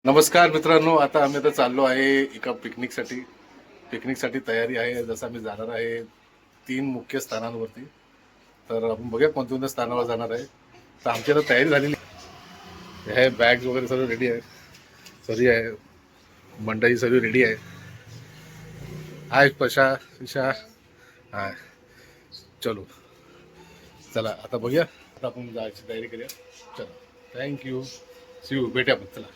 नमस्कार मित्रांनो, आता आम्ही चाललो आहे एका पिकनिकसाठी तयारी आहे. जसं आम्ही जाणार आहे 3 मुख्य स्थानांवरती. तर आपण बघूया कोणत्या स्थानावर जाणार आहे. तर आमची आता तयारी झालेली आहे. बॅग्स वगैरे सर्व रेडी आहे. सरी आहे, मंडळी सर्व रेडी आहे. हाय पशा ईशा, हाय. चलो चला आता बघूया. आता आपण जायची तयारी करूया. चला, थँक्यू, सी यू, भेटूया आपण. चला.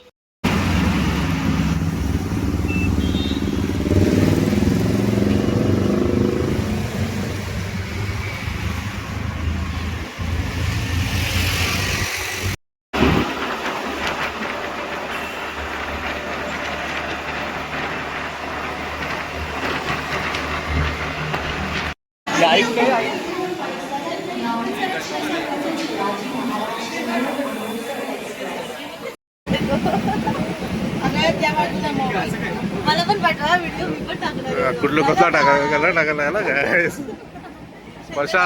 मला पण पाठवा व्हिडिओ, मी पण टाकणार. कुठलं कसला टाकायला ना काय स्पर्शा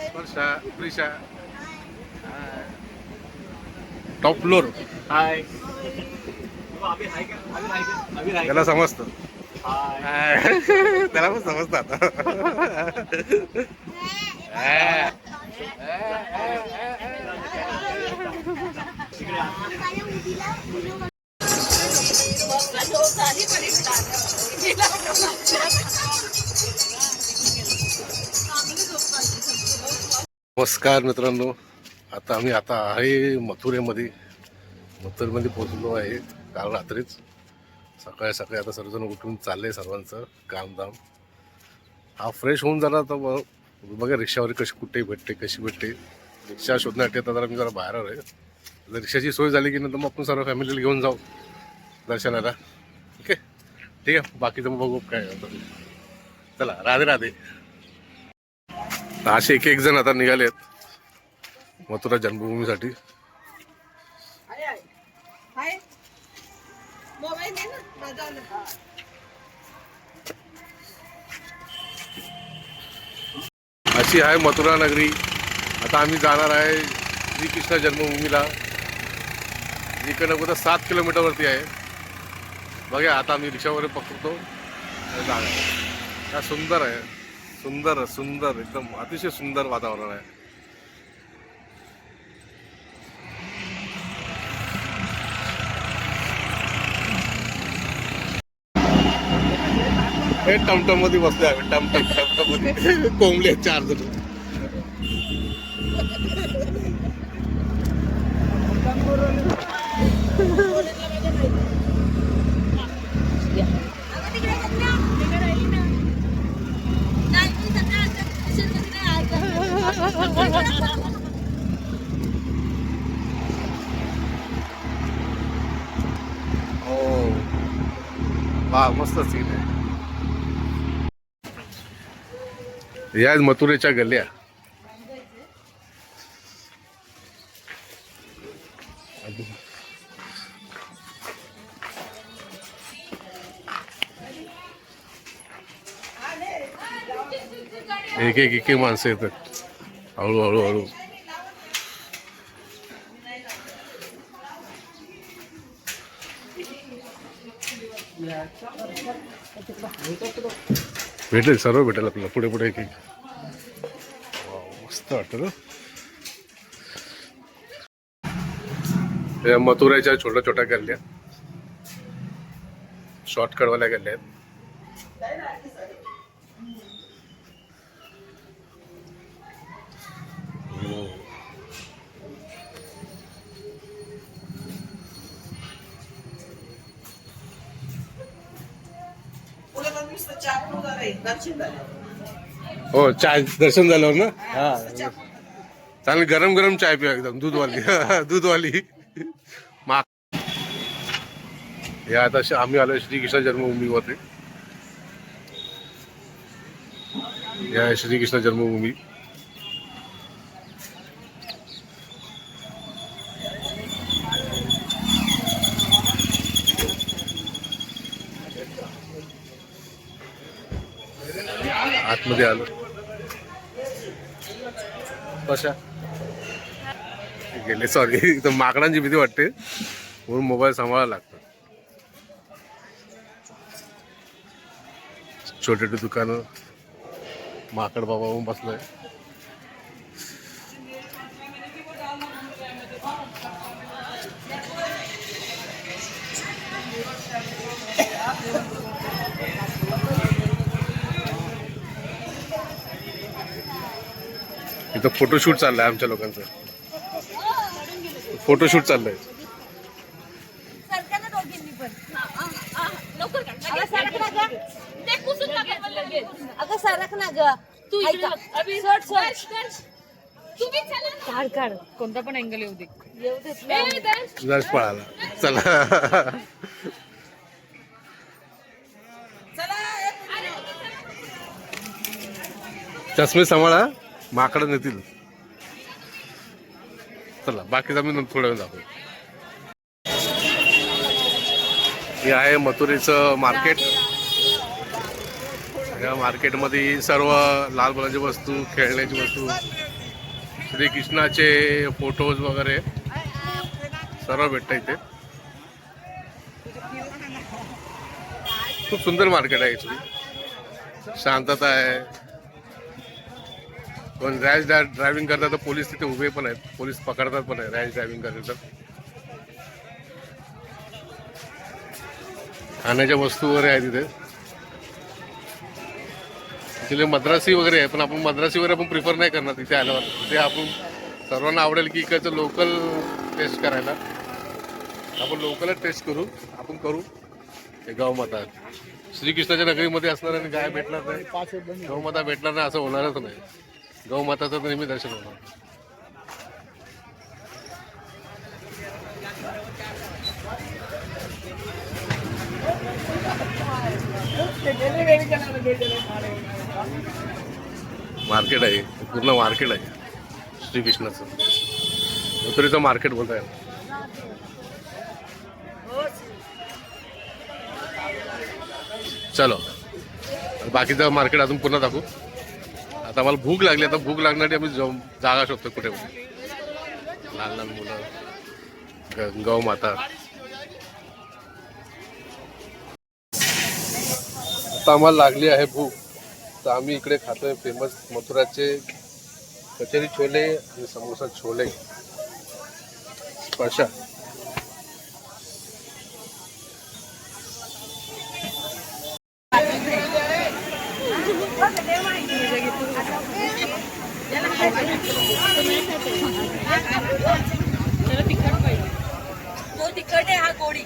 स्पर्शा प्रिशा टॉप फ्लोर. हाय. त्याला समजतं, त्याला पण समजतात. नमस्कार मित्रांनो, आता आम्ही आहे मथुरेमध्ये पोहोचलो आहे. काल रात्रीच सकाळी आता सर्वजण उठून चालले, सर्वांचं कामधाम. हा फ्रेश होऊन झाला. तर बघा रिक्षावर कशी भेटते रिक्षा शोधण्यासाठी आता जरा मी बाहेर आहे. जर रिक्षाची सोय झाली की नंतर मग आपण सर्व फॅमिलीला घेऊन जाऊ दर्शनाला. ओके, ठीक आहे. बाकीचं मग बघू काय. चला, राधे राधे. असे एक जण आता निघाले आहेत मथुरा जन्मभूमीसाठी. अशी आहे मथुरा नगरी. आता आम्ही जाणार आहे श्रीकृष्ण जन्मभूमीला. इकडनं कुठं 7 किलोमीटरवरती आहे. बघा, आता आम्ही रिक्षा वगैरे पकडतो, जाणार. काय सुंदर आहे, सुंदर एकदम अतिशय सुंदर वातावरण आहे. हे टमटम मध्ये बसले आहे. टमटम मध्ये कोंबले 4 जण. वा, मस्त सीन आहे. या मथुरेच्या गल्ल्या. एक माणसं येतात हळू. सर्व भेटेल आपल्याला पुढे एक. मस्त वाटतं. या मथुराच्या छोट्या गल्ल्या, शॉर्टकटवाल्या गल्ल्या आहेत. हो, चाय दर्शन झाल्यावर ना. चांगली गरम चाय पिऊ, एकदम दूधवाली. या आता आम्ही आलो श्रीकृष्ण जन्मभूमीवरती. या श्रीकृष्ण जन्मभूमी. आतमध्ये आलो. कशा गेले, सॉरी, इथं माकडांची भीती वाटते म्हणून मोबाईल सांभाळायला लागतो. छोटे छोटे दुकानं. माकड बाबा पण बसलाय. इथं फोटोशूट चाललंय आमच्या लोकांचं. फोटोशूट चाललंय. सरकारनं दोघींनी पण. अगं सरक ना गं. अगं सरक ना गं. तू काढ काढ कोणता पण अँगल येऊ दे. येऊ दे. तुझाच पळाला. चला. चष्मे सांभाळा, माकडं नेतील. चला बाकीचा मी थोड्या वेळ दाखवू. हे आहे मथुरेचं मार्केट. या मार्केटमध्ये सर्व लहान मुलांची वस्तू, खेळण्याची वस्तू, श्रीकृष्णाचे फोटोज वगैरे सर्व भेटतं इथे. खूप सुंदर मार्केट आहे ॲक्च्युली. शांतता आहे. पण रॅश ड्रायव्हिंग करतात तर पोलीस तिथे उभे पण आहेत. पोलीस पकडतात पण आहे रॅश ड्रायव्हिंग करतात तर. खाण्याच्या वस्तू वगैरे आहे तिथे. तिथे मद्रासी वगैरे आहे, पण आपण मद्रासी वगैरे आपण प्रिफर नाही करणार तिथे आल्यावर. ते आपण सर्वांना आवडेल की इकडचं लोकल टेस्ट करायला. आपण लोकलच टेस्ट करू. आपण करू हे गौमाता. श्रीकृष्णाच्या नगरीमध्ये असणार आणि गाय भेटणार नाही, गौमाता भेटणार नाही असं होणारच नाही. गौमाताचं नेहमी दर्शन होणार. मार्केट आहे, पूर्ण मार्केट आहे श्रीकृष्णाचं. मथुरेचं मार्केट बोलताय. चलो बाकीचं मार्केट अजून पुन्हा दाखवू. आता मला भूक लागली. आता भूक लागण्यासाठी आम्ही जागा शोधतो कुठे कुठे. लहान लहान मुलं, गौमाता. आता आम्हाला लागली आहे भूक, तर आम्ही इकडे खातोय फेमस मथुराचे कचोरी छोले आणि समोसा छोले स्पर्शा. तो तिखट आहे, हा गोडी.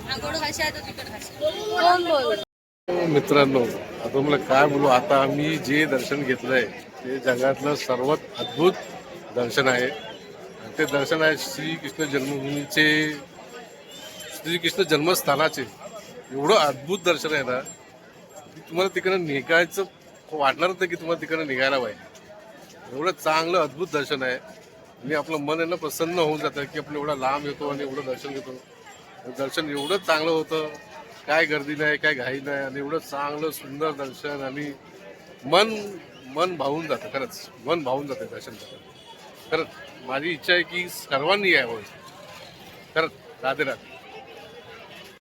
हा गोड खाशी आहे, तो तिखट खाशी. कोण बोल? मित्रांनो, आता मला काय बोलू. आता आम्ही जे दर्शन घेतलंय ते जगातलं सर्वात अद्भुत दर्शन आहे. ते दर्शन आहे श्रीकृष्ण जन्मभूमीचे, श्रीकृष्ण जन्मस्थानाचे. एवढं अद्भुत दर्शन आहे ना की तुम्हाला तिकडं निघायचं वाटणार नाही की तुम्हाला तिकडं निघायला पाहिजे. एवढं चांगलं अद्भुत दर्शन आहे आणि आपलं मन आहे ना प्रसन्न होऊन जातं की आपण एवढा लांब येतो आणि एवढं दर्शन घेतो. दर्शन एवढं चांगलं होतं, काय गर्दी नाही, काय घाई नाही, आणि एवढं चांगलं सुंदर दर्शन. आणि मन भावून जातं. खरंच मन भावून जातं दर्शन करताना. खरंच माझी इच्छा आहे की सर्वांनी यावं. खरंच राधे राधे.